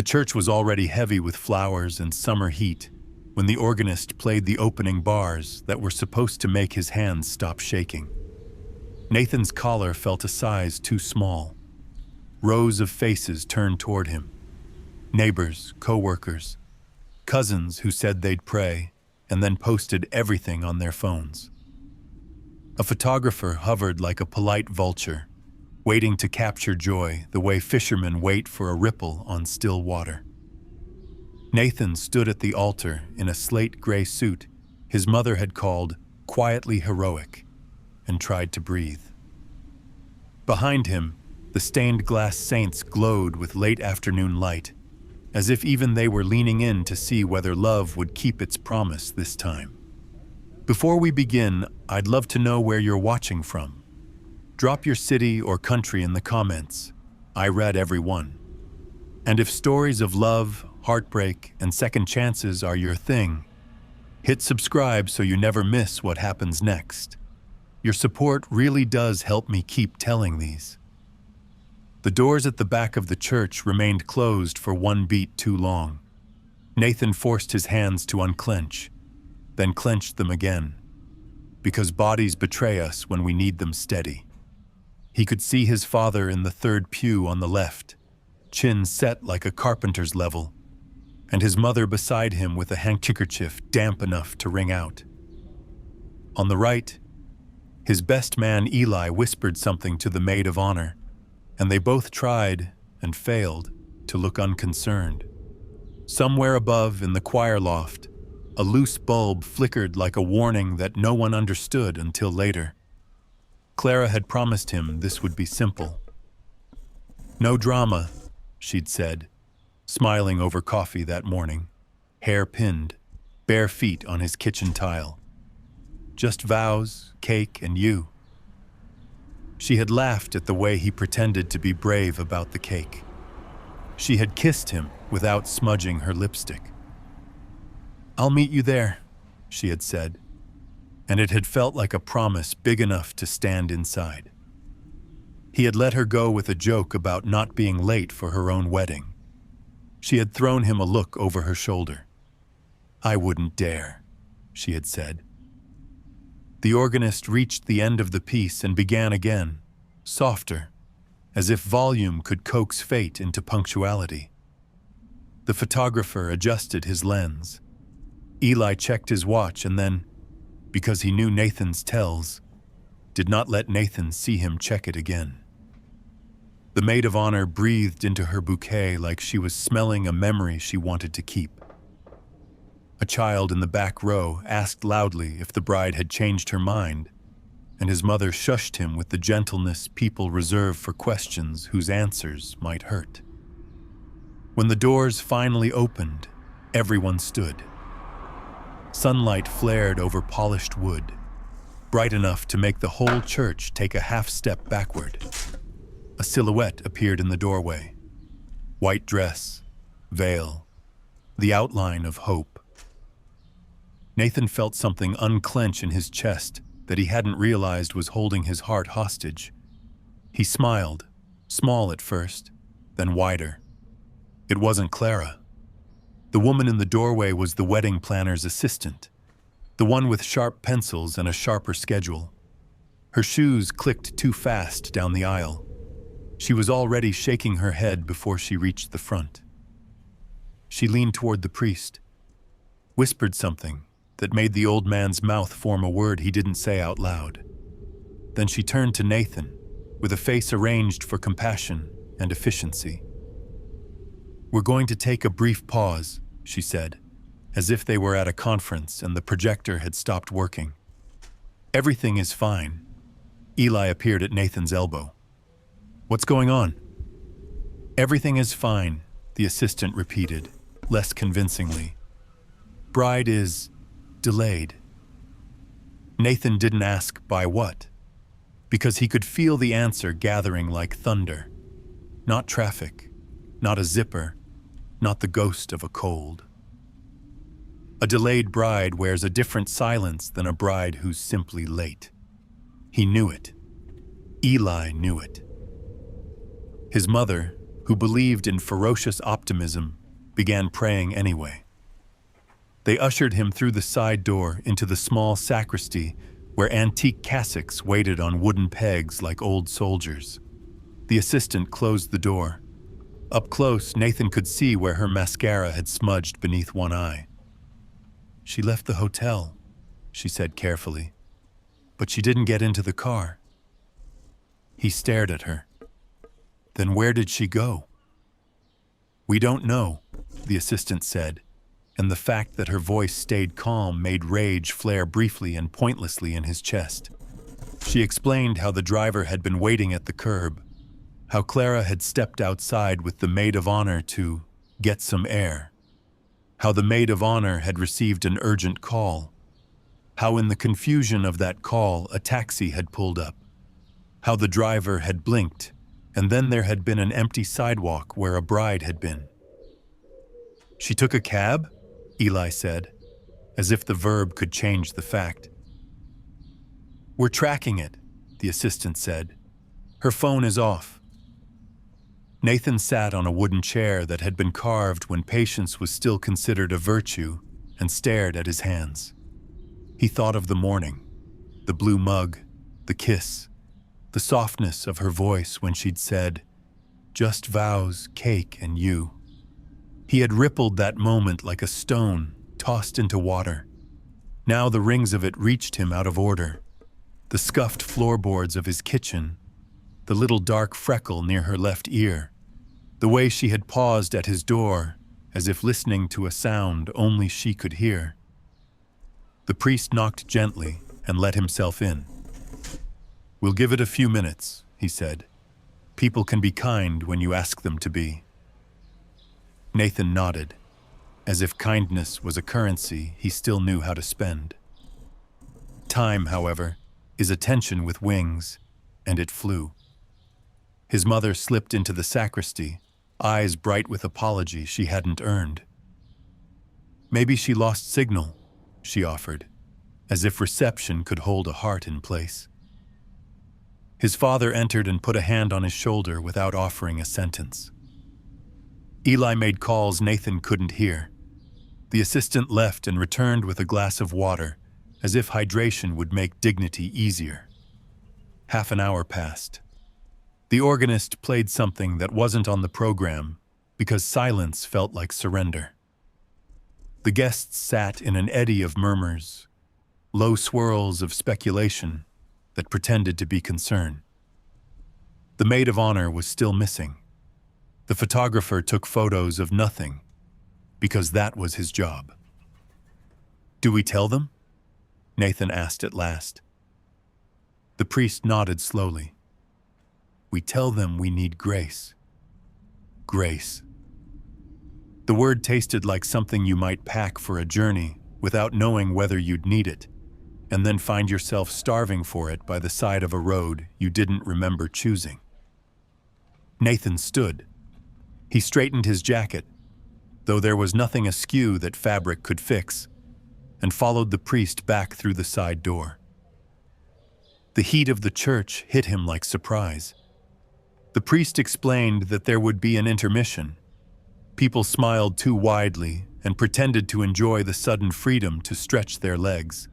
The church was already heavy with flowers and summer heat when the organist played the opening bars that were supposed to make his hands stop shaking. Nathan's collar felt a size too small. Rows of faces turned toward him. Neighbors, co-workers, cousins who said they'd pray and then posted everything on their phones. A photographer hovered like a polite vulture, waiting to capture joy the way fishermen wait for a ripple on still water. Nathan stood at the altar in a slate gray suit his mother had called quietly heroic, and tried to breathe. Behind him, the stained glass saints glowed with late afternoon light, as if even they were leaning in to see whether love would keep its promise this time. Before we begin, I'd love to know where you're watching from. Drop your city or country in the comments. I read every one. And if stories of love, heartbreak, and second chances are your thing, hit subscribe so you never miss what happens next. Your support really does help me keep telling these. The doors at the back of the church remained closed for one beat too long. Nathan forced his hands to unclench, then clenched them again, because bodies betray us when we need them steady. He could see his father in the third pew on the left, chin set like a carpenter's level, and his mother beside him with a handkerchief damp enough to wring out. On the right, his best man Eli whispered something to the maid of honor, and they both tried, and failed, to look unconcerned. Somewhere above in the choir loft, a loose bulb flickered like a warning that no one understood until later. Clara had promised him this would be simple. No drama, she'd said, smiling over coffee that morning, hair pinned, bare feet on his kitchen tile. Just vows, cake, and you. She had laughed at the way he pretended to be brave about the cake. She had kissed him without smudging her lipstick. "I'll meet you there," she had said, and it had felt like a promise big enough to stand inside. He had let her go with a joke about not being late for her own wedding. She had thrown him a look over her shoulder. "I wouldn't dare," she had said. The organist reached the end of the piece and began again, softer, as if volume could coax fate into punctuality. The photographer adjusted his lens. Eli checked his watch and then, because he knew Nathan's tells, did not let Nathan see him check it again. The maid of honor breathed into her bouquet like she was smelling a memory she wanted to keep. A child in the back row asked loudly if the bride had changed her mind, and his mother shushed him with the gentleness people reserve for questions whose answers might hurt. When the doors finally opened, everyone stood. Sunlight flared over polished wood, bright enough to make the whole church take a half step backward. A silhouette appeared in the doorway. White dress, veil, the outline of hope. Nathan felt something unclench in his chest that he hadn't realized was holding his heart hostage. He smiled, small at first, then wider. It wasn't Clara. The woman in the doorway was the wedding planner's assistant, the one with sharp pencils and a sharper schedule. Her shoes clicked too fast down the aisle. She was already shaking her head before she reached the front. She leaned toward the priest, whispered something that made the old man's mouth form a word he didn't say out loud. Then she turned to Nathan, with a face arranged for compassion and efficiency. "We're going to take a brief pause," she said, as if they were at a conference and the projector had stopped working. "Everything is fine." Eli appeared at Nathan's elbow. "What's going on?" "Everything is fine," the assistant repeated, less convincingly. "Bride is delayed." Nathan didn't ask by what, because he could feel the answer gathering like thunder. Not traffic, not a zipper, not the ghost of a cold. A delayed bride wears a different silence than a bride who's simply late. He knew it. Eli knew it. His mother, who believed in ferocious optimism, began praying anyway. They ushered him through the side door into the small sacristy where antique cassocks waited on wooden pegs like old soldiers. The assistant closed the door. Up close, Nathan could see where her mascara had smudged beneath one eye. "She left the hotel," she said carefully, "but she didn't get into the car." He stared at her. "Then where did she go?" "We don't know," the assistant said, and the fact that her voice stayed calm made rage flare briefly and pointlessly in his chest. She explained how the driver had been waiting at the curb, how Clara had stepped outside with the maid of honor to get some air, how the maid of honor had received an urgent call, how in the confusion of that call a taxi had pulled up, how the driver had blinked, and then there had been an empty sidewalk where a bride had been. "She took a cab?" Eli said, as if the verb could change the fact. "We're tracking it," the assistant said. "Her phone is off." Nathan sat on a wooden chair that had been carved when patience was still considered a virtue and stared at his hands. He thought of the morning, the blue mug, the kiss, the softness of her voice when she'd said, "Just vows, cake, and you." He had rippled that moment like a stone tossed into water. Now the rings of it reached him out of order. The scuffed floorboards of his kitchen, the little dark freckle near her left ear, the way she had paused at his door as if listening to a sound only she could hear. The priest knocked gently and let himself in. "We'll give it a few minutes," he said. "People can be kind when you ask them to be." Nathan nodded, as if kindness was a currency he still knew how to spend. Time, however, is attention with wings, and it flew. His mother slipped into the sacristy, eyes bright with apology she hadn't earned. "Maybe she lost signal," she offered, as if reception could hold a heart in place. His father entered and put a hand on his shoulder without offering a sentence. Eli made calls Nathan couldn't hear. The assistant left and returned with a glass of water, as if hydration would make dignity easier. Half an hour passed. The organist played something that wasn't on the program because silence felt like surrender. The guests sat in an eddy of murmurs, low swirls of speculation that pretended to be concern. The maid of honor was still missing. The photographer took photos of nothing because that was his job. "Do we tell them?" Nathan asked at last. The priest nodded slowly. "We tell them we need grace." Grace. The word tasted like something you might pack for a journey without knowing whether you'd need it, and then find yourself starving for it by the side of a road you didn't remember choosing. Nathan stood. He straightened his jacket, though there was nothing askew that fabric could fix, and followed the priest back through the side door. The heat of the church hit him like surprise. The priest explained that there would be an intermission. People smiled too widely and pretended to enjoy the sudden freedom to stretch their legs.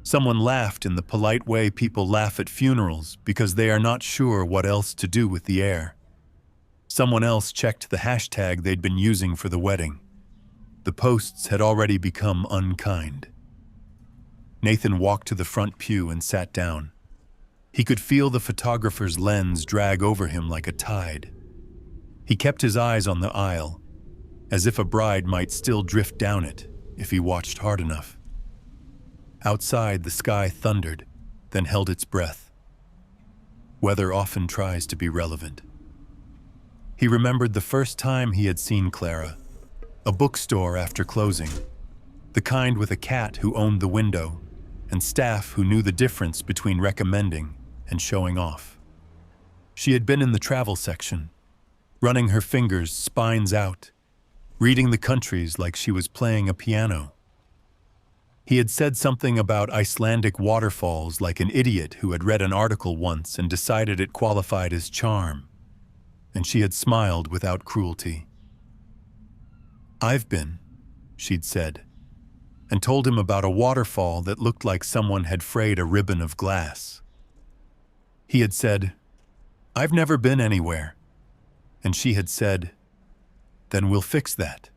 Someone laughed in the polite way people laugh at funerals because they are not sure what else to do with the air. Someone else checked the hashtag they'd been using for the wedding. The posts had already become unkind. Nathan walked to the front pew and sat down. He could feel the photographer's lens drag over him like a tide. He kept his eyes on the aisle, as if a bride might still drift down it if he watched hard enough. Outside, the sky thundered, then held its breath. Weather often tries to be relevant. He remembered the first time he had seen Clara, a bookstore after closing, the kind with a cat who owned the window, and staff who knew the difference between recommending and showing off. She had been in the travel section, running her fingers spines out, reading the countries like she was playing a piano. He had said something about Icelandic waterfalls like an idiot who had read an article once and decided it qualified as charm. and she had smiled without cruelty. "I've been," she'd said, and told him about a waterfall that looked like someone had frayed a ribbon of glass. He had said, "I've never been anywhere," and she had said, "Then we'll fix that,"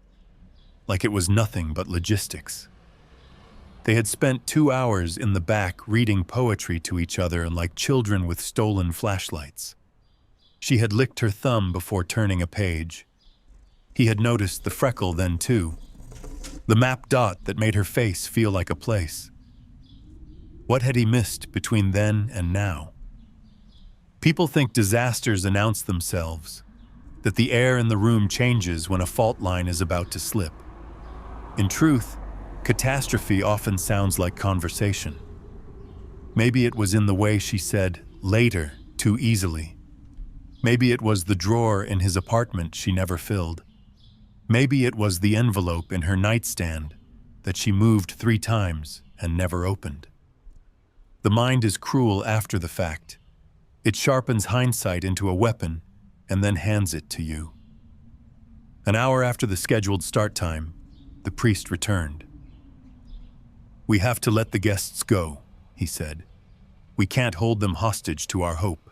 like it was nothing but logistics. They had spent 2 hours in the back reading poetry to each other like children with stolen flashlights. She had licked her thumb before turning a page. He had noticed the freckle then too, the map dot that made her face feel like a place. What had he missed between then and now? People think disasters announce themselves, that the air in the room changes when a fault line is about to slip. In truth, catastrophe often sounds like conversation. Maybe it was in the way she said "later" too easily. Maybe it was the drawer in his apartment she never filled. Maybe it was the envelope in her nightstand that she moved 3 times and never opened. The mind is cruel after the fact. It sharpens hindsight into a weapon and then hands it to you. An hour after the scheduled start time, the priest returned. "We have to let the guests go," he said. "We can't hold them hostage to our hope."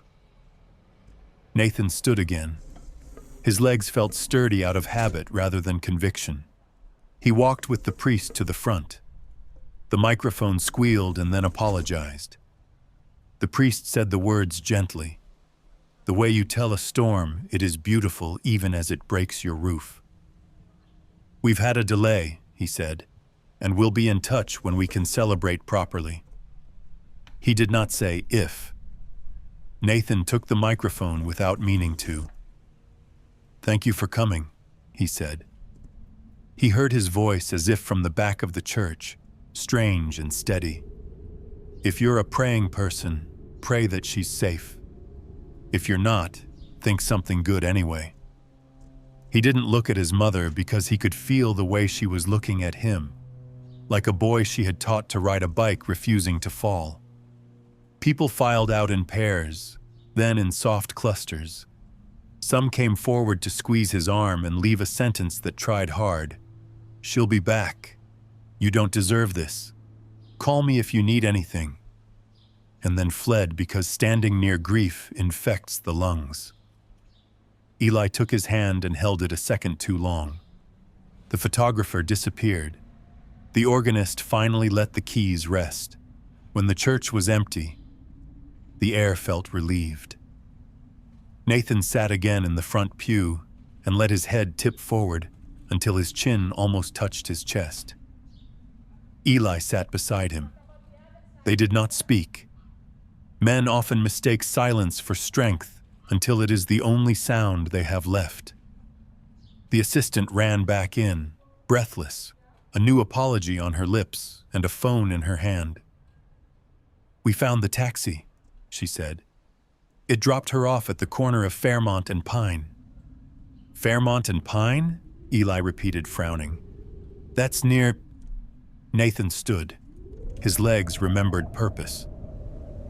Nathan stood again. His legs felt sturdy out of habit rather than conviction. He walked with the priest to the front. The microphone squealed and then apologized. The priest said the words gently. "The way you tell a storm, it is beautiful even as it breaks your roof." "We've had a delay," he said, "and we'll be in touch when we can celebrate properly." He did not say if. Nathan took the microphone without meaning to. "Thank you for coming," he said. He heard his voice as if from the back of the church, strange and steady. "If you're a praying person, pray that she's safe. If you're not, think something good anyway." He didn't look at his mother because he could feel the way she was looking at him, like a boy she had taught to ride a bike refusing to fall. People filed out in pairs, then in soft clusters. Some came forward to squeeze his arm and leave a sentence that tried hard. "She'll be back. You don't deserve this. Call me if you need anything." And then fled because standing near grief infects the lungs. Eli took his hand and held it a second too long. The photographer disappeared. The organist finally let the keys rest. When the church was empty, the air felt relieved. Nathan sat again in the front pew and let his head tip forward until his chin almost touched his chest. Eli sat beside him. They did not speak. Men often mistake silence for strength until it is the only sound they have left. The assistant ran back in, breathless, a new apology on her lips and a phone in her hand. "We found the taxi," she said. "It dropped her off at the corner of Fairmont and Pine." "Fairmont and Pine?" Eli repeated, frowning. "That's near—" Nathan stood. His legs remembered purpose.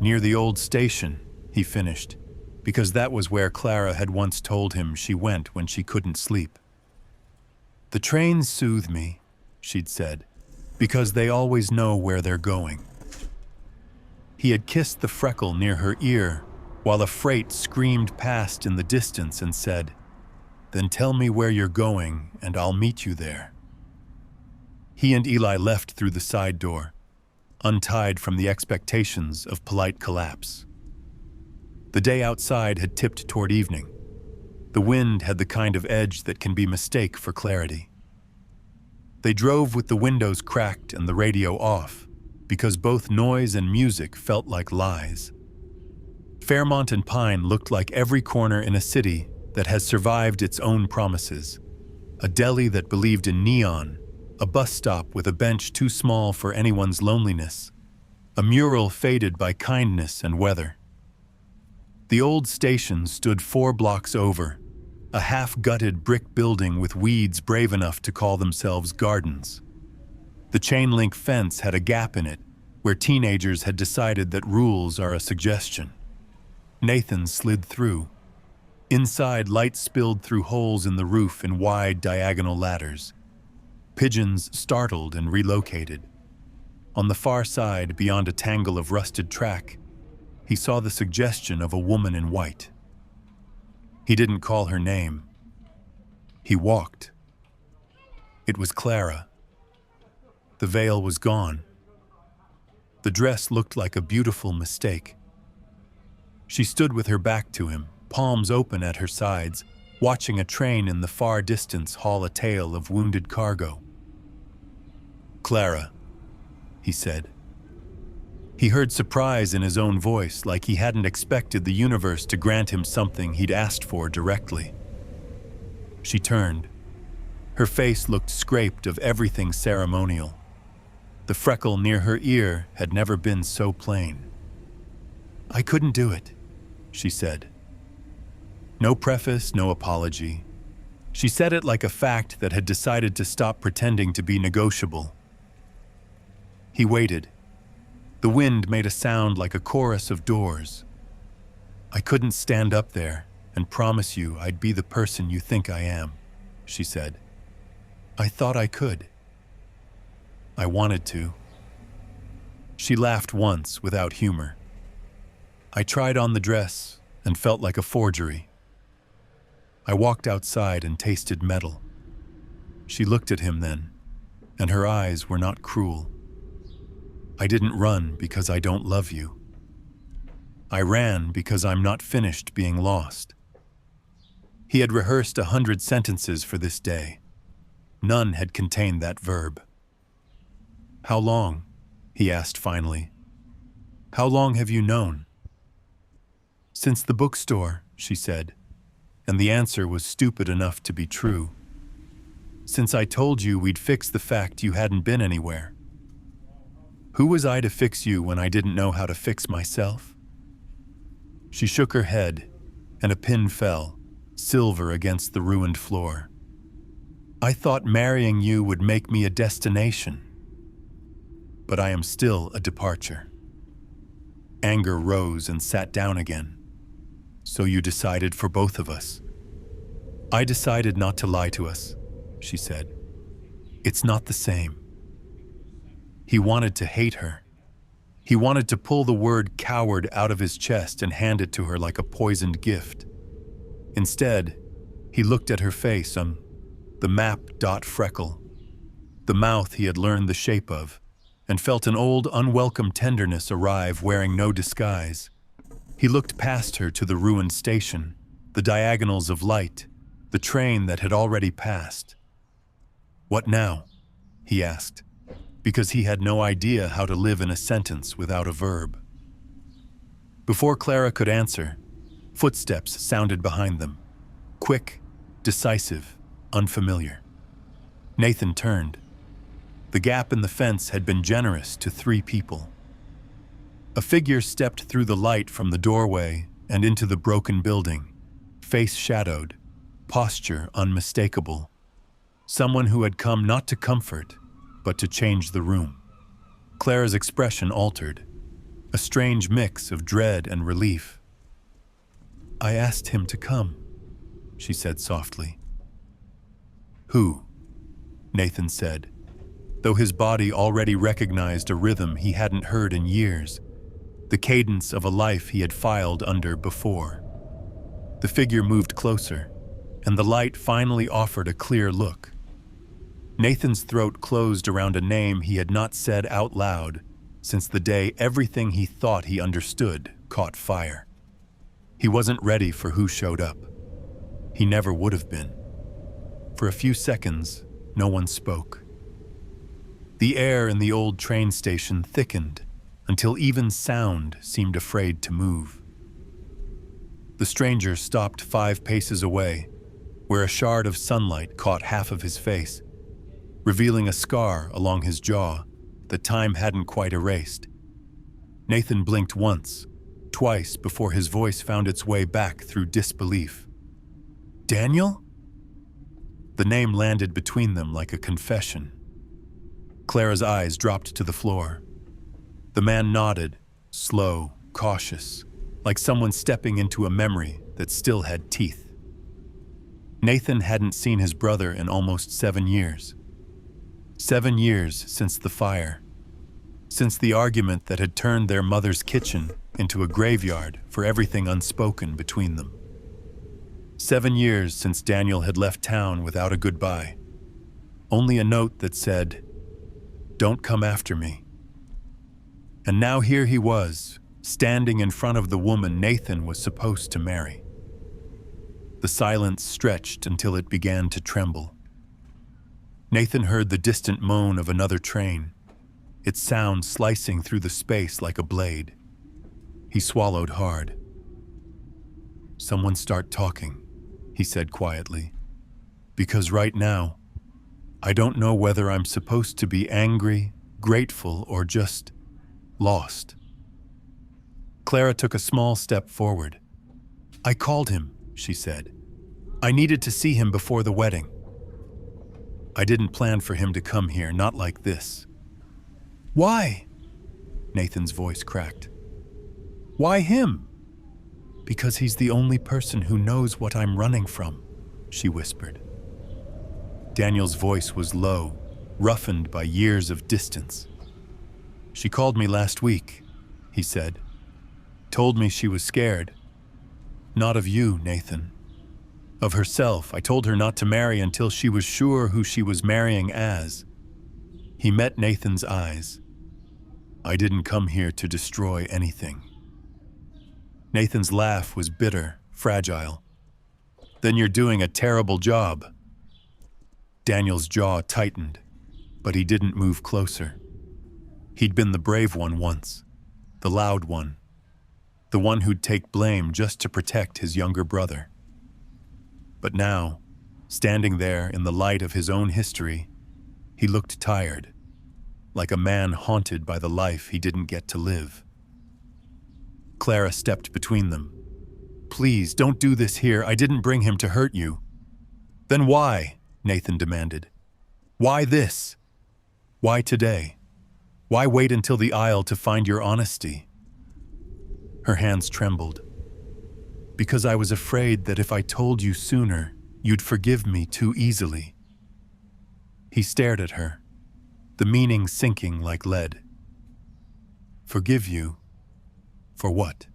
"Near the old station," he finished, because that was where Clara had once told him she went when she couldn't sleep. "The trains soothe me," she'd said, "because they always know where they're going." He had kissed the freckle near her ear while a freight screamed past in the distance and said, "Then tell me where you're going and I'll meet you there." He and Eli left through the side door, untied from the expectations of polite collapse. The day outside had tipped toward evening. The wind had the kind of edge that can be mistake for clarity. They drove with the windows cracked and the radio off, because both noise and music felt like lies. Fairmont and Pine looked like every corner in a city that has survived its own promises. A deli that believed in neon, a bus stop with a bench too small for anyone's loneliness, a mural faded by kindness and weather. The old station stood 4 blocks over, a half-gutted brick building with weeds brave enough to call themselves gardens. The chain-link fence had a gap in it where teenagers had decided that rules are a suggestion. Nathan slid through. Inside, light spilled through holes in the roof in wide, diagonal ladders. Pigeons startled and relocated. On the far side, beyond a tangle of rusted track, he saw the suggestion of a woman in white. He didn't call her name. He walked. It was Clara. The veil was gone. The dress looked like a beautiful mistake. She stood with her back to him, palms open at her sides, watching a train in the far distance haul a tale of wounded cargo. "Clara," he said. He heard surprise in his own voice, like he hadn't expected the universe to grant him something he'd asked for directly. She turned. Her face looked scraped of everything ceremonial. The freckle near her ear had never been so plain. "I couldn't do it," she said. No preface, no apology. She said it like a fact that had decided to stop pretending to be negotiable. He waited. The wind made a sound like a chorus of doors. "I couldn't stand up there and promise you I'd be the person you think I am," she said. "I thought I could. I wanted to." She laughed once without humor. "I tried on the dress and felt like a forgery. I walked outside and tasted metal." She looked at him then, and her eyes were not cruel. "I didn't run because I don't love you. I ran because I'm not finished being lost." He had rehearsed 100 sentences for this day. None had contained that verb. "How long?" he asked finally. "How long have you known?" "Since the bookstore," she said, and the answer was stupid enough to be true. "Since I told you we'd fix the fact you hadn't been anywhere." Who was I to fix you when I didn't know how to fix myself? She shook her head, and a pin fell, silver against the ruined floor. "I thought marrying you would make me a destination. But I am still a departure." Anger rose and sat down again. "So you decided for both of us." "I decided not to lie to us," she said. "It's not the same." He wanted to hate her. He wanted to pull the word coward out of his chest and hand it to her like a poisoned gift. Instead, he looked at her face, the map dot freckle, the mouth he had learned the shape of, and felt an old, unwelcome tenderness arrive wearing no disguise. He looked past her to the ruined station, the diagonals of light, the train that had already passed. "What now?" he asked, because he had no idea how to live in a sentence without a verb. Before Clara could answer, footsteps sounded behind them. Quick, decisive, unfamiliar. Nathan turned. The gap in the fence had been generous to 3 people. A figure stepped through the light from the doorway and into the broken building, face shadowed, posture unmistakable. Someone who had come not to comfort, but to change the room. Clara's expression altered, a strange mix of dread and relief. "I asked him to come," she said softly. "Who?" Nathan said, though his body already recognized a rhythm he hadn't heard in years, the cadence of a life he had filed under before. The figure moved closer, and the light finally offered a clear look. Nathan's throat closed around a name he had not said out loud since the day everything he thought he understood caught fire. He wasn't ready for who showed up. He never would have been. For a few seconds, no one spoke. The air in the old train station thickened until even sound seemed afraid to move. The stranger stopped 5 paces away, where a shard of sunlight caught half of his face, revealing a scar along his jaw that time hadn't quite erased. Nathan blinked once, twice before his voice found its way back through disbelief. "Daniel?" The name landed between them like a confession. Clara's eyes dropped to the floor. The man nodded, slow, cautious, like someone stepping into a memory that still had teeth. Nathan hadn't seen his brother in almost 7 years. 7 years since the fire, since the argument that had turned their mother's kitchen into a graveyard for everything unspoken between them. 7 years since Daniel had left town without a goodbye. Only a note that said, "Don't come after me." And now here he was, standing in front of the woman Nathan was supposed to marry. The silence stretched until it began to tremble. Nathan heard the distant moan of another train, its sound slicing through the space like a blade. He swallowed hard. "Someone start talking," he said quietly. "Because right now, I don't know whether I'm supposed to be angry, grateful, or just lost." Clara took a small step forward. "I called him," she said. "I needed to see him before the wedding. I didn't plan for him to come here, not like this." "Why?" Nathan's voice cracked. "Why him?" "Because he's the only person who knows what I'm running from," she whispered. Daniel's voice was low, roughened by years of distance. "She called me last week," he said. "Told me she was scared. Not of you, Nathan. Of herself. I told her not to marry until she was sure who she was marrying as." He met Nathan's eyes. "I didn't come here to destroy anything." Nathan's laugh was bitter, fragile. "Then you're doing a terrible job." Daniel's jaw tightened, but he didn't move closer. He'd been the brave one once, the loud one, the one who'd take blame just to protect his younger brother. But now, standing there in the light of his own history, he looked tired, like a man haunted by the life he didn't get to live. Clara stepped between them. "Please, don't do this here. I didn't bring him to hurt you." "Then why?" Nathan demanded. "Why this? Why today? Why wait until the aisle to find your honesty?" Her hands trembled. "Because I was afraid that if I told you sooner, you'd forgive me too easily." He stared at her, the meaning sinking like lead. "Forgive you? For what?"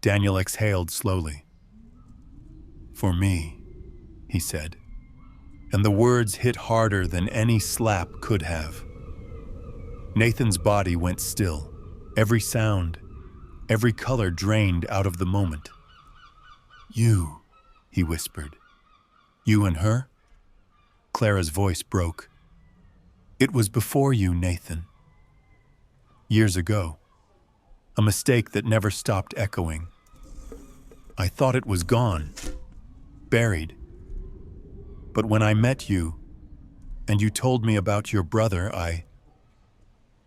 Daniel exhaled slowly. "For me," he said, and the words hit harder than any slap could have. Nathan's body went still, every sound, every color drained out of the moment. "You," he whispered. "You and her?" Clara's voice broke. "It was before you, Nathan. Years ago. A mistake that never stopped echoing. I thought it was gone, buried. But when I met you, and you told me about your brother, I—"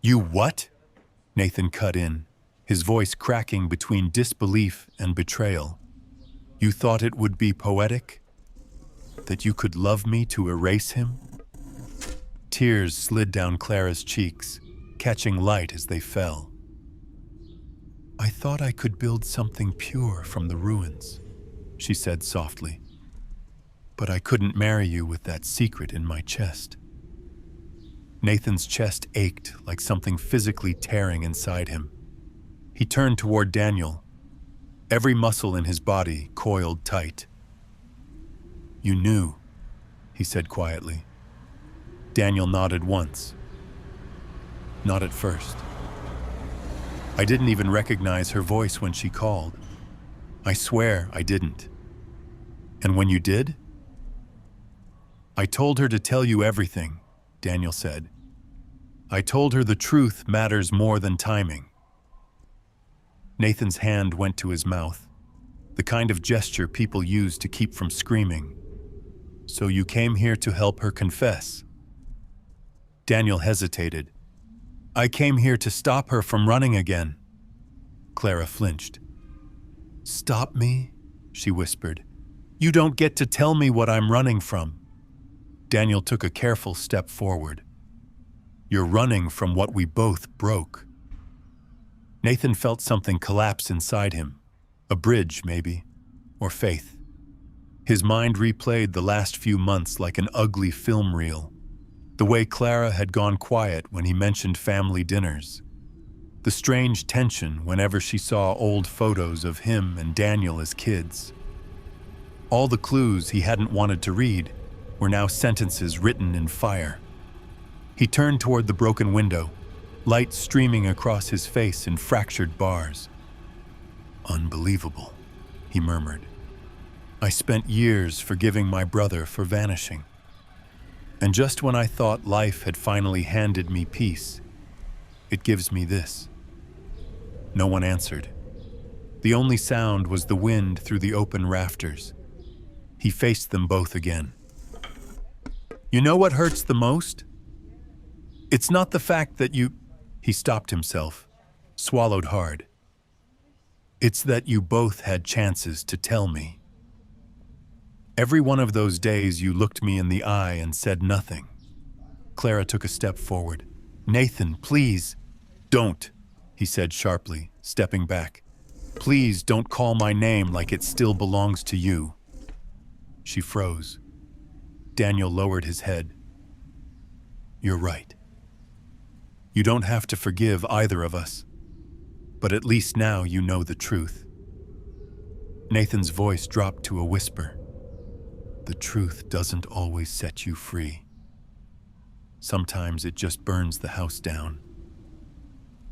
"You what?" Nathan cut in, his voice cracking between disbelief and betrayal. "You thought it would be poetic? That you could love me to erase him?" Tears slid down Clara's cheeks, catching light as they fell. "I thought I could build something pure from the ruins," she said softly. "But I couldn't marry you with that secret in my chest." Nathan's chest ached like something physically tearing inside him. He turned toward Daniel, every muscle in his body coiled tight. "You knew," he said quietly. Daniel nodded once. "Not at first. I didn't even recognize her voice when she called. I swear I didn't. And when you did?" "I told her to tell you everything," Daniel said. "I told her the truth matters more than timing." Nathan's hand went to his mouth, the kind of gesture people use to keep from screaming. "So you came here to help her confess?" Daniel hesitated. "I came here to stop her from running again." Clara flinched. "Stop me?" she whispered. "You don't get to tell me what I'm running from." Daniel took a careful step forward. "You're running from what we both broke." Nathan felt something collapse inside him. A bridge, maybe. or faith. His mind replayed the last few months like an ugly film reel. The way Clara had gone quiet when he mentioned family dinners. The strange tension whenever she saw old photos of him and Daniel as kids. All the clues he hadn't wanted to read were now sentences written in fire. He turned toward the broken window, light streaming across his face in fractured bars. "Unbelievable," he murmured. "I spent years forgiving my brother for vanishing. And just when I thought life had finally handed me peace, it gives me this." No one answered. The only sound was the wind through the open rafters. He faced them both again. "You know what hurts the most? It's not the fact that you—" He stopped himself, swallowed hard. "It's that you both had chances to tell me. Every one of those days you looked me in the eye and said nothing." Clara took a step forward. "Nathan, please." "Don't," he said sharply, stepping back. "Please don't call my name like it still belongs to you." She froze. Daniel lowered his head. "You're right. You don't have to forgive either of us, but at least now you know the truth." Nathan's voice dropped to a whisper. "The truth doesn't always set you free. Sometimes it just burns the house down."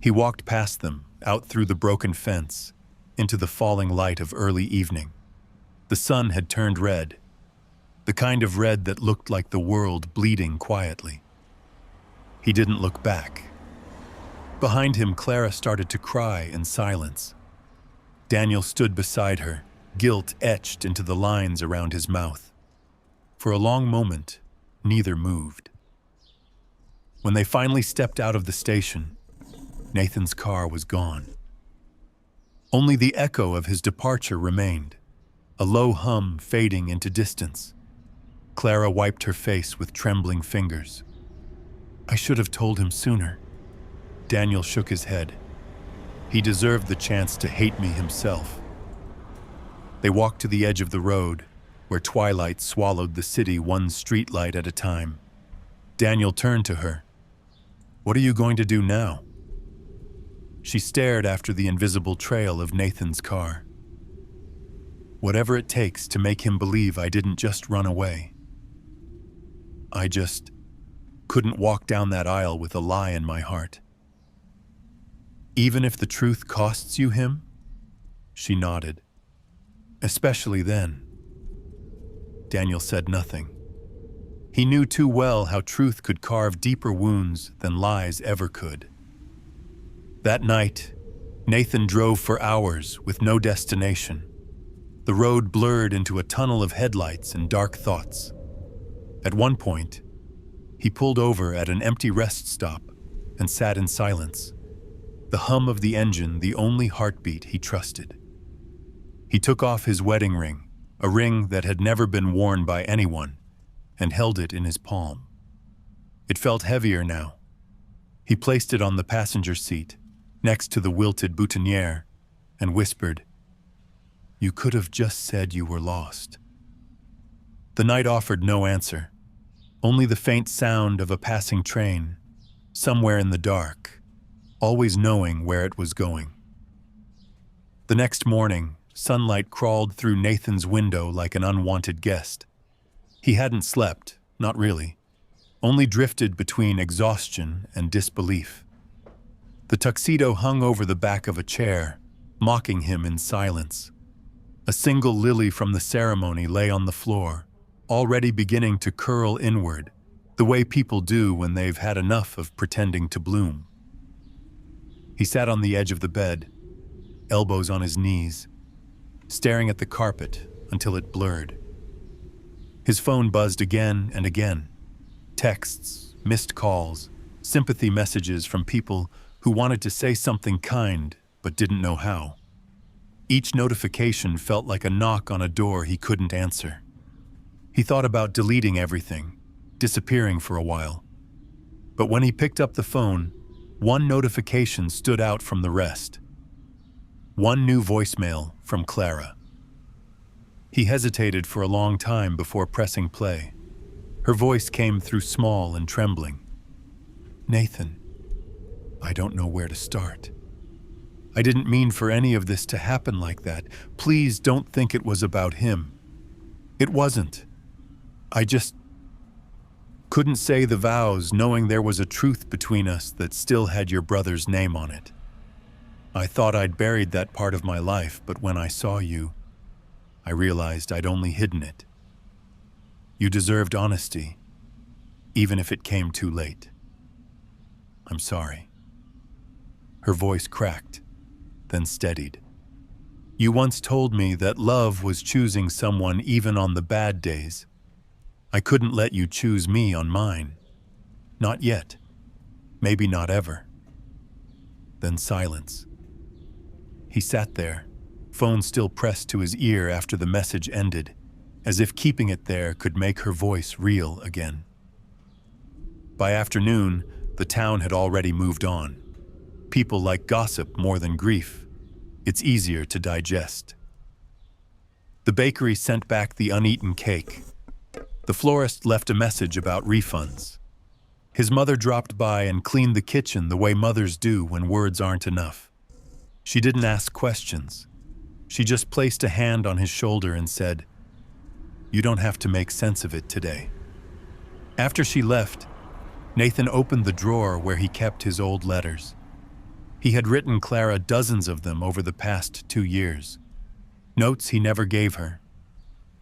He walked past them, out through the broken fence, into the falling light of early evening. The sun had turned red, the kind of red that looked like the world bleeding quietly. He didn't look back. Behind him, Clara started to cry in silence. Daniel stood beside her, guilt etched into the lines around his mouth. For a long moment, neither moved. When they finally stepped out of the station, Nathan's car was gone. Only the echo of his departure remained, a low hum fading into distance. Clara wiped her face with trembling fingers. "I should have told him sooner." Daniel shook his head. "He deserved the chance to hate me himself." They walked to the edge of the road, where twilight swallowed the city one streetlight at a time. Daniel turned to her. "What are you going to do now?" She stared after the invisible trail of Nathan's car. "Whatever it takes to make him believe I didn't just run away. I just couldn't walk down that aisle with a lie in my heart." "Even if the truth costs you him?" She nodded. "Especially then." Daniel said nothing. He knew too well how truth could carve deeper wounds than lies ever could. That night, Nathan drove for hours with no destination. The road blurred into a tunnel of headlights and dark thoughts. At one point, he pulled over at an empty rest stop and sat in silence, the hum of the engine the only heartbeat he trusted. He took off his wedding ring, a ring that had never been worn by anyone, and held it in his palm. It felt heavier now. He placed it on the passenger seat, next to the wilted boutonniere, and whispered, "You could have just said you were lost." The night offered no answer, only the faint sound of a passing train, somewhere in the dark, always knowing where it was going. The next morning, sunlight crawled through Nathan's window like an unwanted guest. He hadn't slept, not really, only drifted between exhaustion and disbelief. The tuxedo hung over the back of a chair, mocking him in silence. A single lily from the ceremony lay on the floor, already beginning to curl inward, the way people do when they've had enough of pretending to bloom. He sat on the edge of the bed, elbows on his knees, staring at the carpet until it blurred. His phone buzzed again and again. Texts, missed calls, sympathy messages from people who wanted to say something kind but didn't know how. Each notification felt like a knock on a door he couldn't answer. He thought about deleting everything, disappearing for a while. But when he picked up the phone, one notification stood out from the rest. One new voicemail from Clara. He hesitated for a long time before pressing play. Her voice came through small and trembling. "Nathan, I don't know where to start. I didn't mean for any of this to happen like that. Please don't think it was about him. It wasn't. I just couldn't say the vows knowing there was a truth between us that still had your brother's name on it. I thought I'd buried that part of my life, but when I saw you, I realized I'd only hidden it. You deserved honesty, even if it came too late. I'm sorry." Her voice cracked, then steadied. "You once told me that love was choosing someone even on the bad days. I couldn't let you choose me on mine. Not yet. Maybe not ever." Then silence. He sat there, phone still pressed to his ear after the message ended, as if keeping it there could make her voice real again. By afternoon, the town had already moved on. People like gossip more than grief. It's easier to digest. The bakery sent back the uneaten cake. The florist left a message about refunds. His mother dropped by and cleaned the kitchen the way mothers do when words aren't enough. She didn't ask questions. She just placed a hand on his shoulder and said, "You don't have to make sense of it today." After she left, Nathan opened the drawer where he kept his old letters. He had written Clara dozens of them over the past 2 years. Notes he never gave her.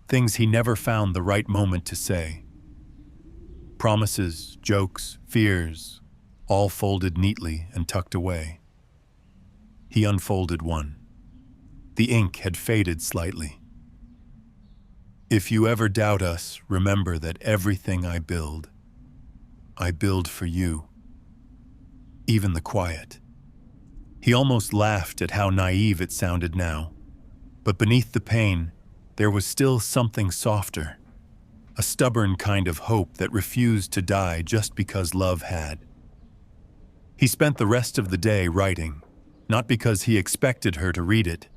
Things he never found the right moment to say. Promises, jokes, fears, all folded neatly and tucked away. He unfolded one. The ink had faded slightly. "If you ever doubt us, remember that everything I build for you. Even the quiet." He almost laughed at how naive it sounded now. But beneath the pain, there was still something softer. A stubborn kind of hope that refused to die just because love had. He spent the rest of the day writing, not because he expected her to read it,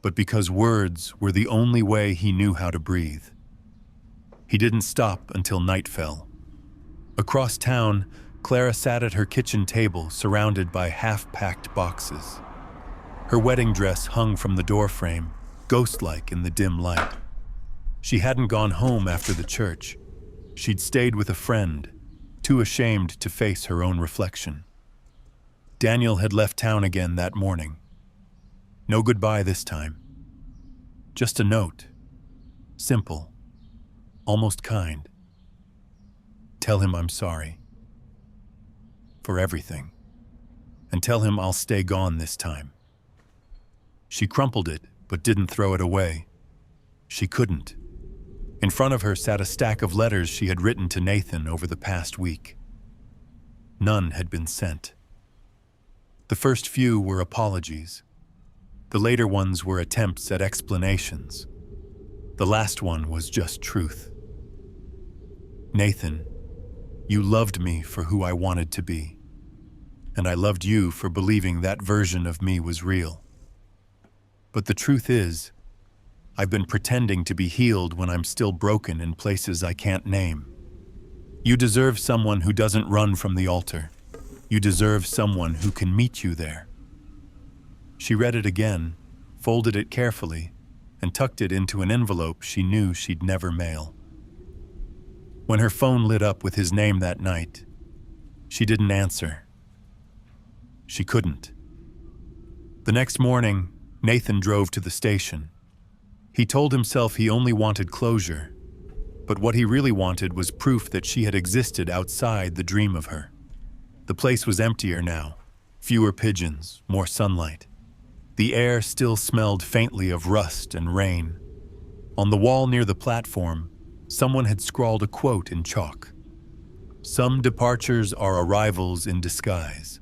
but because words were the only way he knew how to breathe. He didn't stop until night fell. Across town, Clara sat at her kitchen table surrounded by half-packed boxes. Her wedding dress hung from the doorframe, ghost-like in the dim light. She hadn't gone home after the church. She'd stayed with a friend, too ashamed to face her own reflection. Daniel had left town again that morning. No goodbye this time. Just a note. Simple. Almost kind. Tell him I'm sorry. For everything. And tell him I'll stay gone this time. She crumpled it, but didn't throw it away. She couldn't. In front of her sat a stack of letters she had written to Nathan over the past week. None had been sent. The first few were apologies. The later ones were attempts at explanations. The last one was just truth. "Nathan, you loved me for who I wanted to be. And I loved you for believing that version of me was real. But the truth is, I've been pretending to be healed when I'm still broken in places I can't name. You deserve someone who doesn't run from the altar. You deserve someone who can meet you there." She read it again, folded it carefully, and tucked it into an envelope she knew she'd never mail. When her phone lit up with his name that night, she didn't answer. She couldn't. The next morning, Nathan drove to the station. He told himself he only wanted closure, but what he really wanted was proof that she had existed outside the dream of her. The place was emptier now, fewer pigeons, more sunlight. The air still smelled faintly of rust and rain. On the wall near the platform, someone had scrawled a quote in chalk. "Some departures are arrivals in disguise."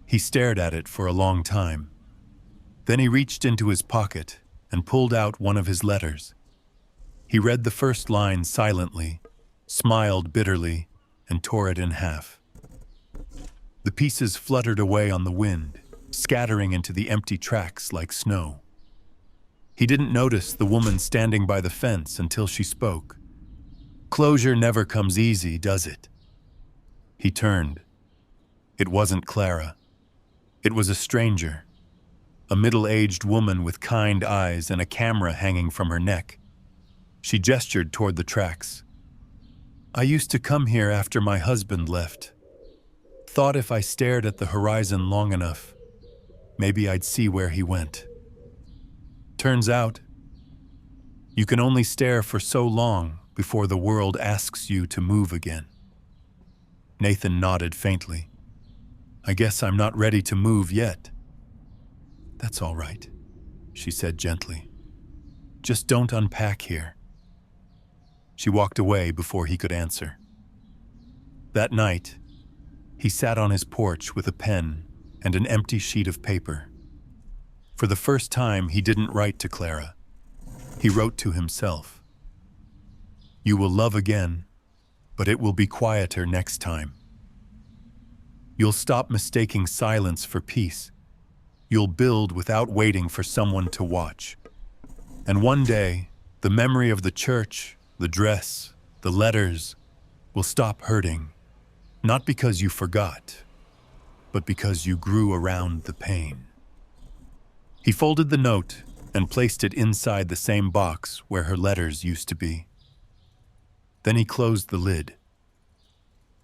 He stared at it for a long time. Then he reached into his pocket and pulled out one of his letters. He read the first line silently, smiled bitterly, and tore it in half. The pieces fluttered away on the wind, scattering into the empty tracks like snow. He didn't notice the woman standing by the fence until she spoke. Closure never comes easy, does it? He turned. It wasn't Clara. It was a stranger, a middle-aged woman with kind eyes and a camera hanging from her neck. She gestured toward the tracks. I used to come here after my husband left. Thought if I stared at the horizon long enough, maybe I'd see where he went. Turns out, you can only stare for so long before the world asks you to move again. Nathan nodded faintly. I guess I'm not ready to move yet. That's all right, she said gently. Just don't unpack here. She walked away before he could answer. That night, he sat on his porch with a pen and an empty sheet of paper. For the first time, he didn't write to Clara. He wrote to himself. You will love again, but it will be quieter next time. You'll stop mistaking silence for peace. You'll build without waiting for someone to watch. And one day, the memory of the church, the dress, the letters, will stop hurting. Not because you forgot, but because you grew around the pain. He folded the note and placed it inside the same box where her letters used to be. Then he closed the lid.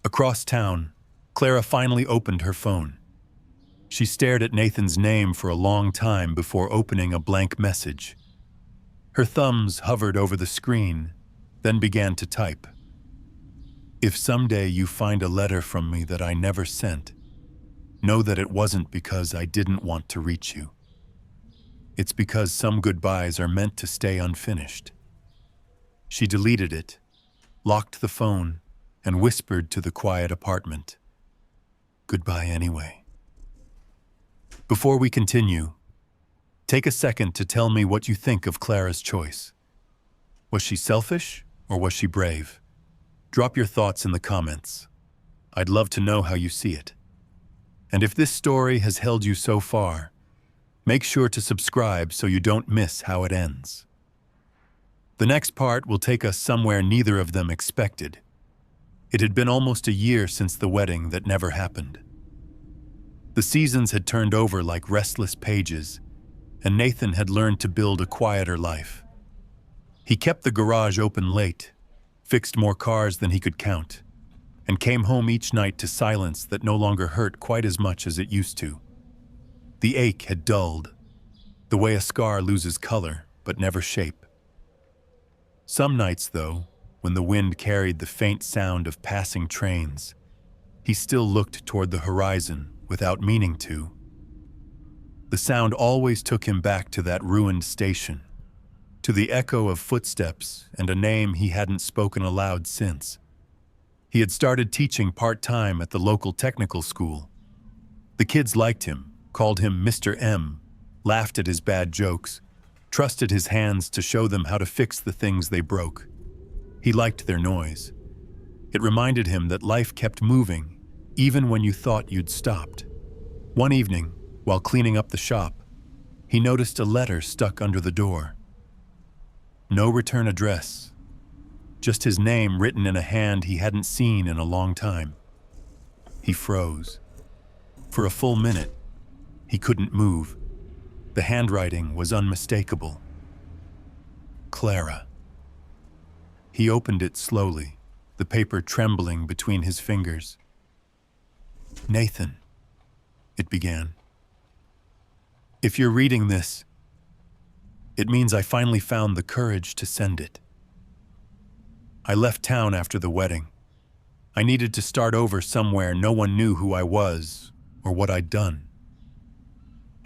Across town, Clara finally opened her phone. She stared at Nathan's name for a long time before opening a blank message. Her thumbs hovered over the screen, then began to type. If someday you find a letter from me that I never sent, know that it wasn't because I didn't want to reach you. It's because some goodbyes are meant to stay unfinished. She deleted it, locked the phone, and whispered to the quiet apartment. Goodbye anyway. Before we continue, take a second to tell me what you think of Clara's choice. Was she selfish or was she brave? Drop your thoughts in the comments. I'd love to know how you see it. And if this story has held you so far, make sure to subscribe so you don't miss how it ends. The next part will take us somewhere neither of them expected. It had been almost a year since the wedding that never happened. The seasons had turned over like restless pages, and Nathan had learned to build a quieter life. He kept the garage open late, fixed more cars than he could count, and came home each night to silence that no longer hurt quite as much as it used to. The ache had dulled, the way a scar loses color but never shape. Some nights, though, when the wind carried the faint sound of passing trains, he still looked toward the horizon without meaning to. The sound always took him back to that ruined station, to the echo of footsteps and a name he hadn't spoken aloud since. He had started teaching part-time at the local technical school. The kids liked him, called him Mr. M, laughed at his bad jokes, trusted his hands to show them how to fix the things they broke. He liked their noise. It reminded him that life kept moving, even when you thought you'd stopped. One evening, while cleaning up the shop, he noticed a letter stuck under the door. No return address, just his name written in a hand he hadn't seen in a long time. He froze. For a full minute, he couldn't move. The handwriting was unmistakable. Clara. He opened it slowly, the paper trembling between his fingers. Nathan, it began. If you're reading this, it means I finally found the courage to send it. I left town after the wedding. I needed to start over somewhere no one knew who I was or what I'd done.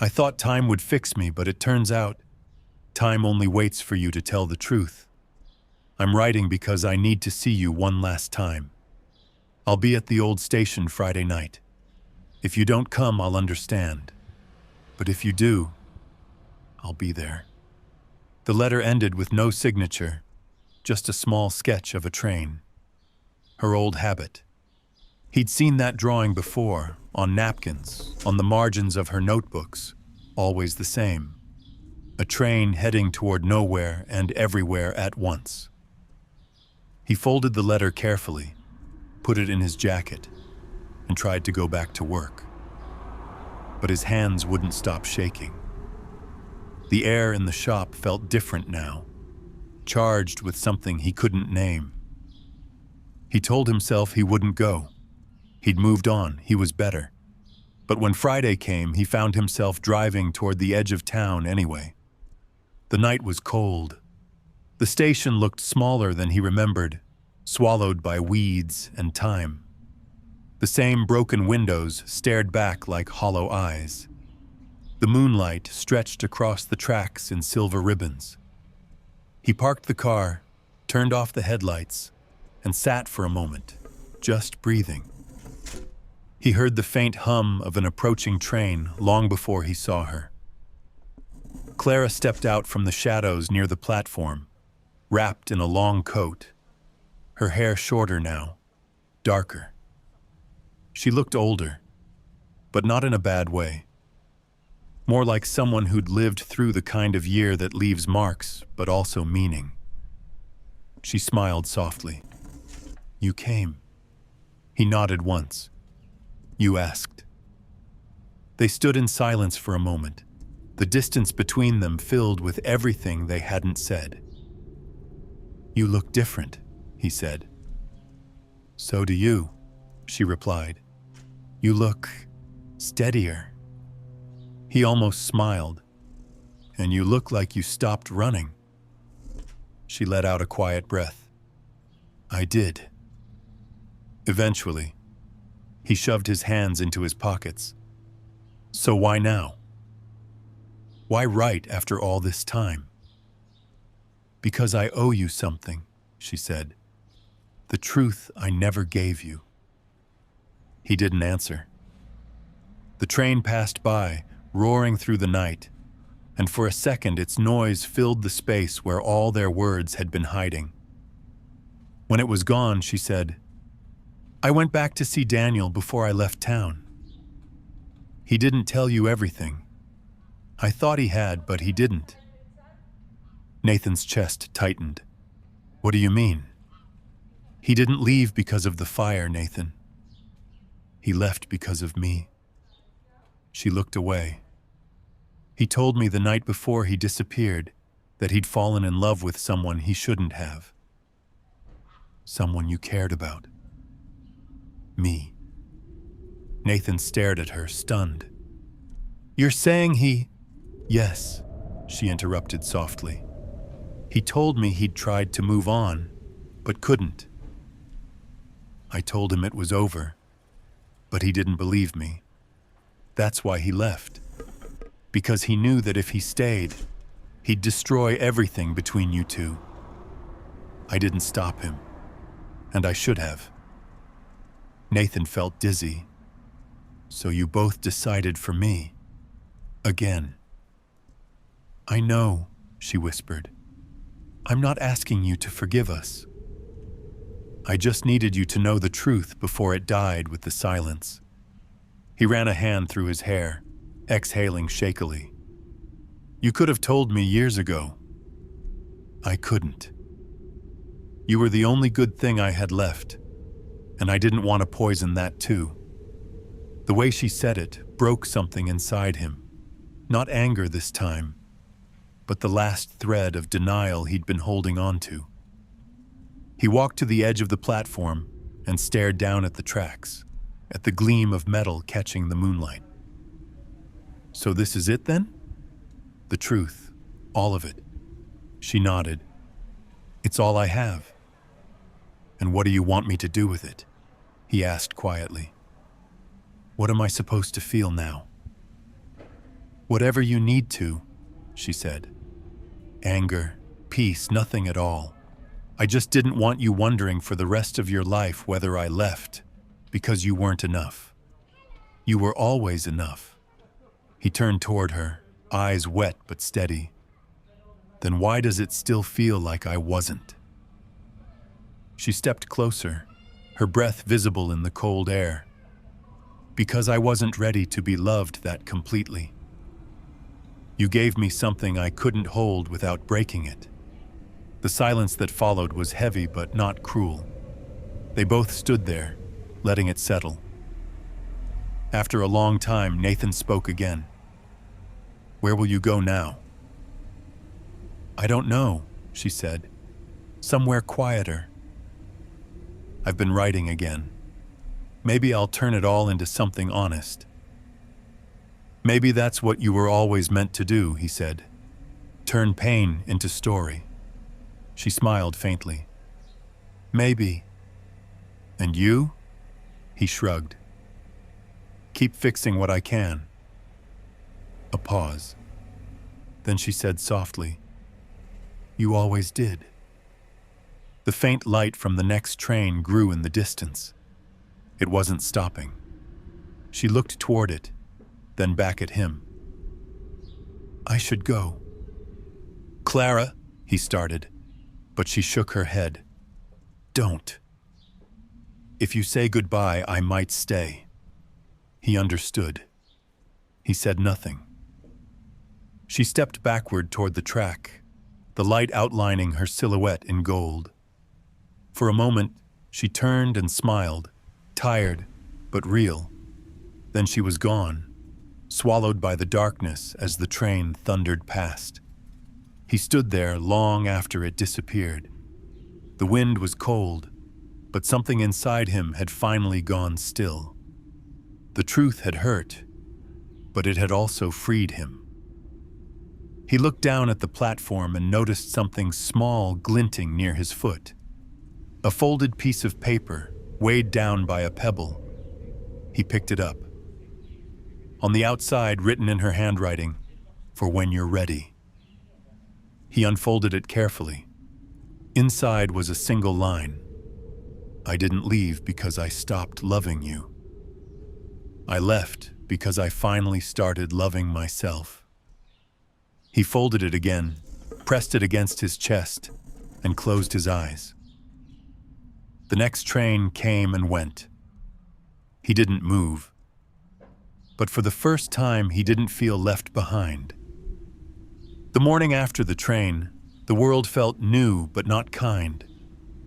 I thought time would fix me, but it turns out time only waits for you to tell the truth. I'm writing because I need to see you one last time. I'll be at the old station Friday night. If you don't come, I'll understand. But if you do, I'll be there. The letter ended with no signature, just a small sketch of a train. Her old habit. He'd seen that drawing before, on napkins, on the margins of her notebooks, always the same. a train heading toward nowhere and everywhere at once. He folded the letter carefully, put it in his jacket, and tried to go back to work. But his hands wouldn't stop shaking. The air in the shop felt different now, charged with something he couldn't name. He told himself he wouldn't go. He'd moved on, he was better. But when Friday came, he found himself driving toward the edge of town anyway. The night was cold. The station looked smaller than he remembered, swallowed by weeds and time. The same broken windows stared back like hollow eyes. The moonlight stretched across the tracks in silver ribbons. He parked the car, turned off the headlights, and sat for a moment, just breathing. He heard the faint hum of an approaching train long before he saw her. Clara stepped out from the shadows near the platform, wrapped in a long coat, her hair shorter now, darker. She looked older, but not in a bad way. More like someone who'd lived through the kind of year that leaves marks, but also meaning. She smiled softly. "You came." He nodded once. "You asked." They stood in silence for a moment, the distance between them filled with everything they hadn't said. "You look different," he said. "So do you," she replied. "You look steadier." He almost smiled. "And you look like you stopped running." She let out a quiet breath. "I did." Eventually, he shoved his hands into his pockets. "So why now? Why right after all this time?" "Because I owe you something," she said. "The truth I never gave you." He didn't answer. The train passed by, roaring through the night, and for a second its noise filled the space where all their words had been hiding. When it was gone, she said, "I went back to see Daniel before I left town. He didn't tell you everything. I thought he had, but he didn't." Nathan's chest tightened. "What do you mean?" "He didn't leave because of the fire, Nathan. He left because of me." She looked away. "He told me the night before he disappeared that he'd fallen in love with someone he shouldn't have. Someone you cared about. Me." Nathan stared at her, stunned. "You're saying he—" "Yes," she interrupted softly. "He told me he'd tried to move on, but couldn't. I told him it was over, but he didn't believe me. That's why he left. Because he knew that if he stayed, he'd destroy everything between you two. I didn't stop him, and I should have." Nathan felt dizzy. "So you both decided for me. Again." "I know," she whispered. "I'm not asking you to forgive us. I just needed you to know the truth before it died with the silence." He ran a hand through his hair, exhaling shakily. "You could have told me years ago." "I couldn't. You were the only good thing I had left, and I didn't want to poison that too." The way she said it broke something inside him. Not anger this time, but the last thread of denial he'd been holding on to. He walked to the edge of the platform and stared down at the tracks, at the gleam of metal catching the moonlight. "So this is it then? The truth, all of it?" She nodded. "It's all I have." "And what do you want me to do with it?" he asked quietly. "What am I supposed to feel now?" "Whatever you need to," she said. "Anger, peace, nothing at all. I just didn't want you wondering for the rest of your life whether I left, because you weren't enough. You were always enough." He turned toward her, eyes wet but steady. "Then why does it still feel like I wasn't?" She stepped closer, her breath visible in the cold air. "Because I wasn't ready to be loved that completely." You gave me something I couldn't hold without breaking it. The silence that followed was heavy but not cruel. They both stood there, letting it settle. After a long time, Nathan spoke again. "Where will you go now?" "I don't know," she said. "Somewhere quieter. I've been writing again. Maybe I'll turn it all into something honest." "Maybe that's what you were always meant to do," he said. "Turn pain into story." She smiled faintly. "Maybe." "And you?" He shrugged. "Keep fixing what I can." A pause. Then she said softly, "You always did." The faint light from the next train grew in the distance. It wasn't stopping. She looked toward it, then back at him. "I should go." "Clara," he started, but she shook her head. "Don't. If you say goodbye, I might stay." He understood. He said nothing. She stepped backward toward the track, the light outlining her silhouette in gold. For a moment, she turned and smiled, tired but real. Then she was gone, swallowed by the darkness as the train thundered past. He stood there long after it disappeared. The wind was cold, but something inside him had finally gone still. The truth had hurt, but it had also freed him. He looked down at the platform and noticed something small glinting near his foot. A folded piece of paper, weighed down by a pebble. He picked it up. On the outside, written in her handwriting, "For when you're ready." He unfolded it carefully. Inside was a single line. "I didn't leave because I stopped loving you. I left because I finally started loving myself." He folded it again, pressed it against his chest, and closed his eyes. The next train came and went. He didn't move. But for the first time, he didn't feel left behind. The morning after the train, the world felt new but not kind.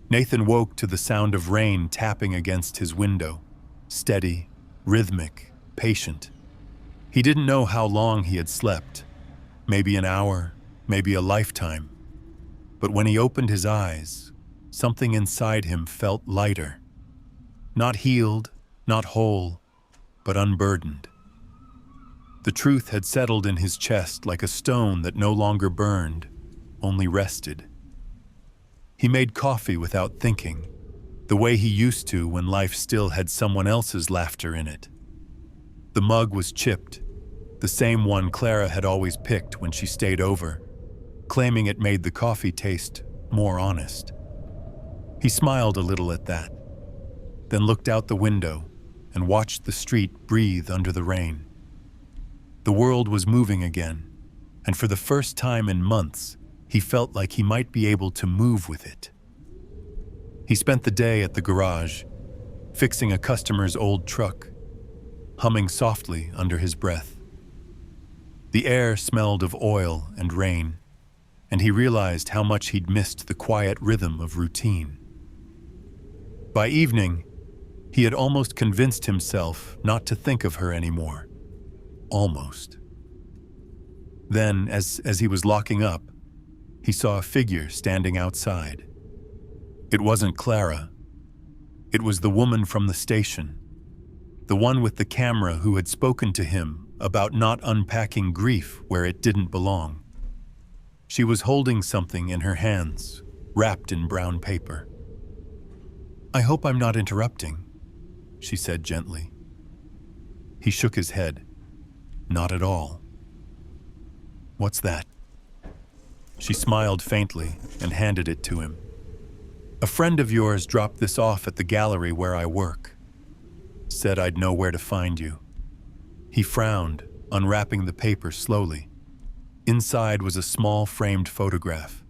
Nathan woke to the sound of rain tapping against his window, steady, rhythmic, patient. He didn't know how long he had slept, maybe an hour, maybe a lifetime. But when he opened his eyes, something inside him felt lighter. Not healed, not whole, but unburdened. The truth had settled in his chest like a stone that no longer burned, only rested. He made coffee without thinking, the way he used to when life still had someone else's laughter in it. The mug was chipped, the same one Clara had always picked when she stayed over, claiming it made the coffee taste more honest. He smiled a little at that, then looked out the window and watched the street breathe under the rain. The world was moving again, and for the first time in months, he felt like he might be able to move with it. He spent the day at the garage, fixing a customer's old truck, humming softly under his breath. The air smelled of oil and rain, and he realized how much he'd missed the quiet rhythm of routine. By evening, he had almost convinced himself not to think of her anymore. Almost. Then, as he was locking up, he saw a figure standing outside. It wasn't Clara. It was the woman from the station, the one with the camera who had spoken to him about not unpacking grief where it didn't belong. She was holding something in her hands, wrapped in brown paper. "I hope I'm not interrupting," she said gently. He shook his head. "Not at all." "What's that?" She smiled faintly and handed it to him. "A friend of yours dropped this off at the gallery where I work. Said I'd know where to find you." He frowned, unwrapping the paper slowly. Inside was a small framed photograph,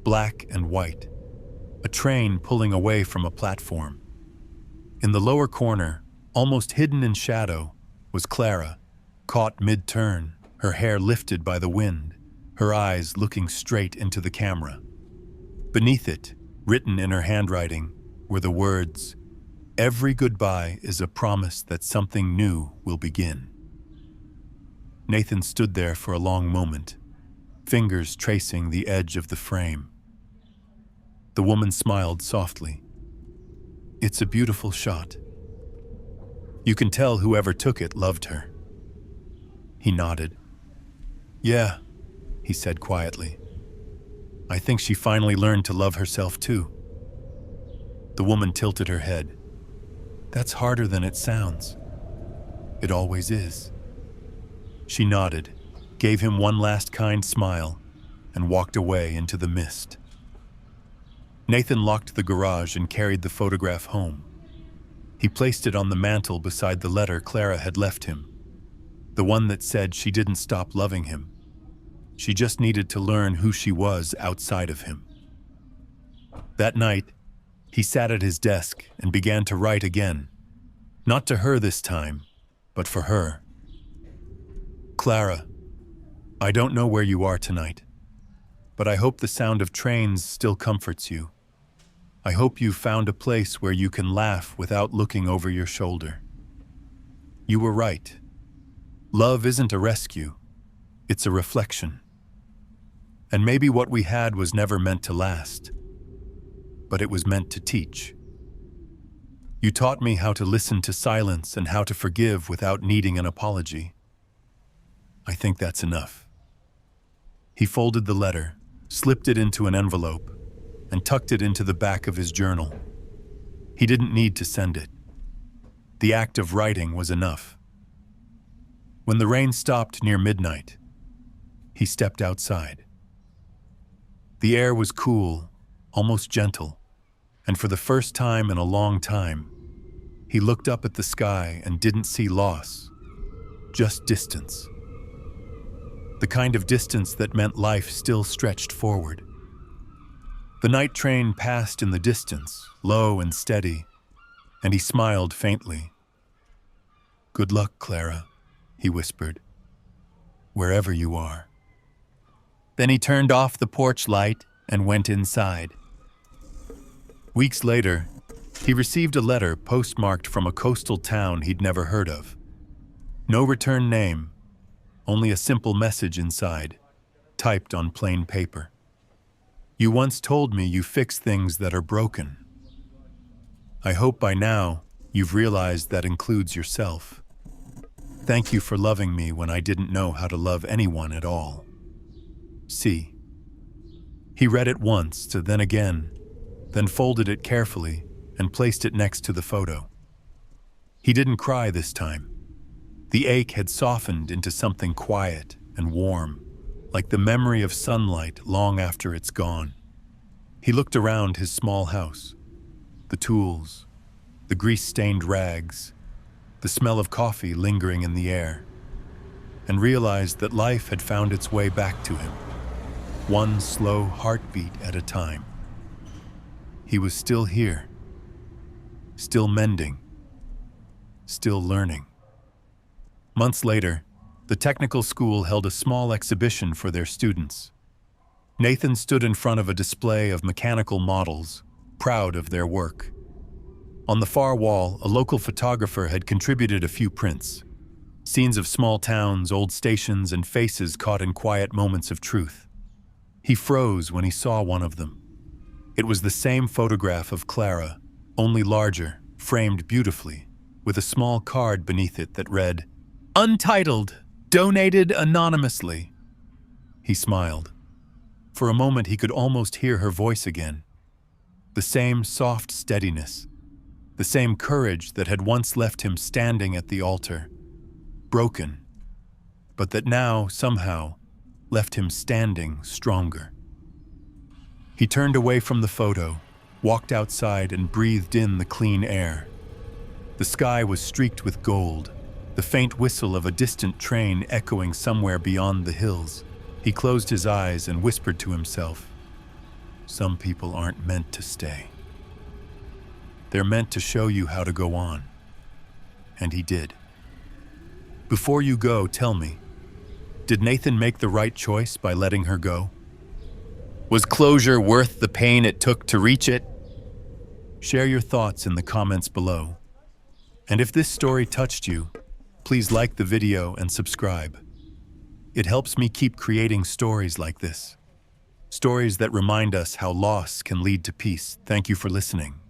black and white, a train pulling away from a platform. In the lower corner, almost hidden in shadow, was Clara, caught mid-turn, her hair lifted by the wind, her eyes looking straight into the camera. Beneath it, written in her handwriting, were the words, "Every goodbye is a promise that something new will begin." Nathan stood there for a long moment, fingers tracing the edge of the frame. The woman smiled softly. "It's a beautiful shot. You can tell whoever took it loved her." He nodded. "Yeah," he said quietly. "I think she finally learned to love herself too." The woman tilted her head. "That's harder than it sounds." "It always is." She nodded, gave him one last kind smile, and walked away into the mist. Nathan locked the garage and carried the photograph home. He placed it on the mantel beside the letter Clara had left him, the one that said she didn't stop loving him. She just needed to learn who she was outside of him. That night, he sat at his desk and began to write again. Not to her this time, but for her. "Clara, I don't know where you are tonight, but I hope the sound of trains still comforts you. I hope you've found a place where you can laugh without looking over your shoulder. You were right. Love isn't a rescue, it's a reflection. And maybe what we had was never meant to last, but it was meant to teach. You taught me how to listen to silence and how to forgive without needing an apology. I think that's enough." He folded the letter, slipped it into an envelope, and tucked it into the back of his journal. He didn't need to send it. The act of writing was enough. When the rain stopped near midnight, he stepped outside. The air was cool, almost gentle, and for the first time in a long time, he looked up at the sky and didn't see loss, just distance. The kind of distance that meant life still stretched forward. The night train passed in the distance, low and steady, and he smiled faintly. "Good luck, Clara," he whispered, "wherever you are." Then he turned off the porch light and went inside. Weeks later, he received a letter postmarked from a coastal town he'd never heard of. No return name, only a simple message inside, typed on plain paper. "You once told me you fix things that are broken. I hope by now you've realized that includes yourself. Thank you for loving me when I didn't know how to love anyone at all. See." He read it once, then again, then folded it carefully and placed it next to the photo. He didn't cry this time. The ache had softened into something quiet and warm, like the memory of sunlight long after it's gone. He looked around his small house, the tools, the grease-stained rags, the smell of coffee lingering in the air, and realized that life had found its way back to him, one slow heartbeat at a time. He was still here, still mending, still learning. Months later, the technical school held a small exhibition for their students. Nathan stood in front of a display of mechanical models, proud of their work. On the far wall, a local photographer had contributed a few prints, scenes of small towns, old stations, and faces caught in quiet moments of truth. He froze when he saw one of them. It was the same photograph of Clara, only larger, framed beautifully, with a small card beneath it that read, "Untitled, donated anonymously." He smiled. For a moment he could almost hear her voice again. The same soft steadiness, the same courage that had once left him standing at the altar, broken, but that now, somehow, left him standing stronger. He turned away from the photo, walked outside and breathed in the clean air. The sky was streaked with gold, the faint whistle of a distant train echoing somewhere beyond the hills. He closed his eyes and whispered to himself, "Some people aren't meant to stay. They're meant to show you how to go on." And he did. "Before you go, tell me, Did Nathan make the right choice by letting her go? Was closure worth the pain it took to reach it? Share your thoughts in the comments below. And if this story touched you, please like the video and subscribe. It helps me keep creating stories like this. Stories that remind us how loss can lead to peace. Thank you for listening.